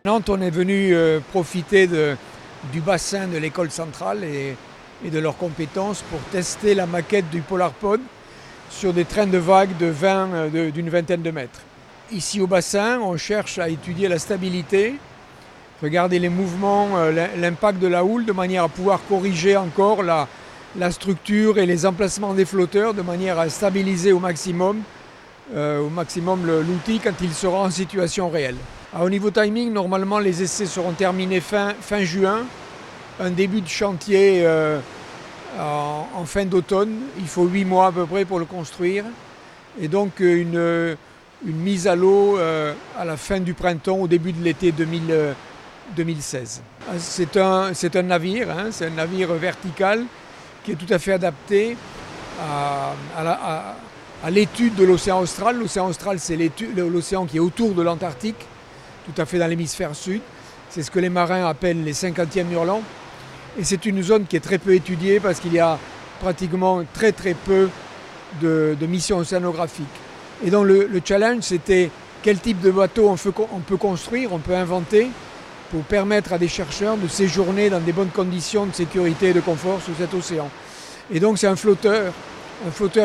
Nantes, on est venu profiter du bassin de l'école centrale et de leurs compétences pour tester la maquette du PolarPod sur des trains de vagues d'une vingtaine de mètres. Ici au bassin, on cherche à étudier la stabilité, regarder les mouvements, l'impact de la houle de manière à pouvoir corriger encore la structure et les emplacements des flotteurs de manière à stabiliser au maximum l'outil quand il sera en situation réelle. Au niveau timing, normalement les essais seront terminés fin juin, un début de chantier en fin d'automne. Il faut 8 mois à peu près pour le construire et donc une mise à l'eau à la fin du printemps, au début de l'été 2016. C'est un navire, c'est un navire vertical qui est tout à fait adapté à l'étude de l'océan austral. L'océan austral, c'est l'océan qui est autour de l'Antarctique, tout à fait dans l'hémisphère sud. C'est ce que les marins appellent les 50e hurlants. Et c'est une zone qui est très peu étudiée parce qu'il y a pratiquement très peu de missions océanographiques. Et donc le challenge, c'était quel type de bateau on peut construire, on peut inventer pour permettre à des chercheurs de séjourner dans des bonnes conditions de sécurité et de confort sur cet océan. Et donc c'est un flotteur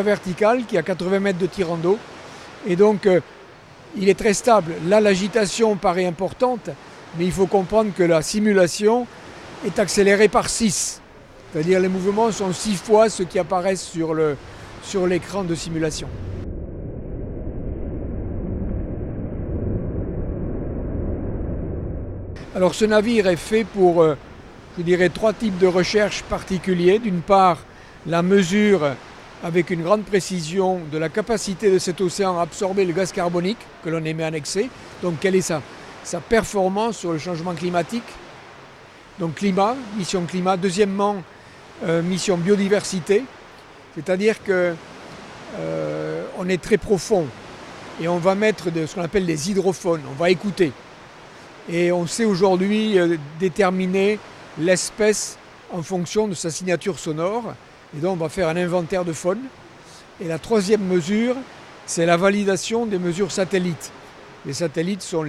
vertical qui a 80 mètres de tirant d'eau. Et donc il est très stable. Là, l'agitation paraît importante, mais il faut comprendre que la simulation est accélérée par 6. C'est-à-dire les mouvements sont 6 fois ceux qui apparaissent sur l'écran de simulation. Alors ce navire est fait pour, je dirais, 3 types de recherches particuliers. D'une part, la mesure avec une grande précision de la capacité de cet océan à absorber le gaz carbonique que l'on émet en excès. Donc quelle est sa performance sur le changement climatique. Donc climat, mission climat. Deuxièmement, mission biodiversité. C'est-à-dire qu'on est très profond et on va mettre ce qu'on appelle des hydrophones. On va écouter. Et on sait aujourd'hui déterminer l'espèce en fonction de sa signature sonore. Et donc on va faire un inventaire de faune. Et la troisième mesure, c'est la validation des mesures satellites. Les satellites sont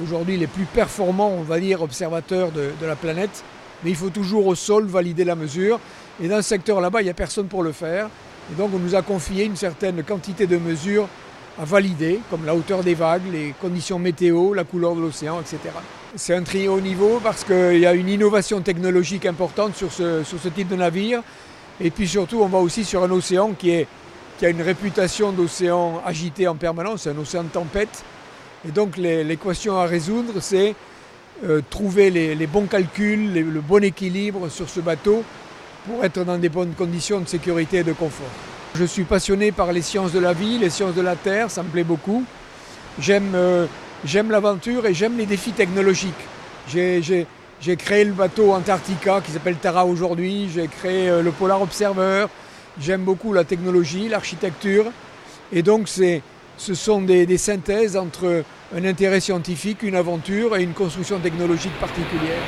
aujourd'hui les plus performants, on va dire, observateurs de la planète. Mais il faut toujours au sol valider la mesure. Et dans ce secteur là-bas, il n'y a personne pour le faire. Et donc on nous a confié une certaine quantité de mesures à valider, comme la hauteur des vagues, les conditions météo, la couleur de l'océan, etc. C'est un très haut niveau parce qu'il y a une innovation technologique importante sur ce type de navire. Et puis surtout, on va aussi sur un océan qui a une réputation d'océan agité en permanence, c'est un océan de tempête. Et donc l'équation à résoudre, c'est trouver les bons calculs, le bon équilibre sur ce bateau pour être dans des bonnes conditions de sécurité et de confort. Je suis passionné par les sciences de la vie, les sciences de la Terre, ça me plaît beaucoup. J'aime l'aventure et j'aime les défis technologiques. J'ai créé le bateau Antarctica qui s'appelle Tara aujourd'hui, j'ai créé le Polar Observer. J'aime beaucoup la technologie, l'architecture. Et donc ce sont des synthèses entre un intérêt scientifique, une aventure et une construction technologique particulière.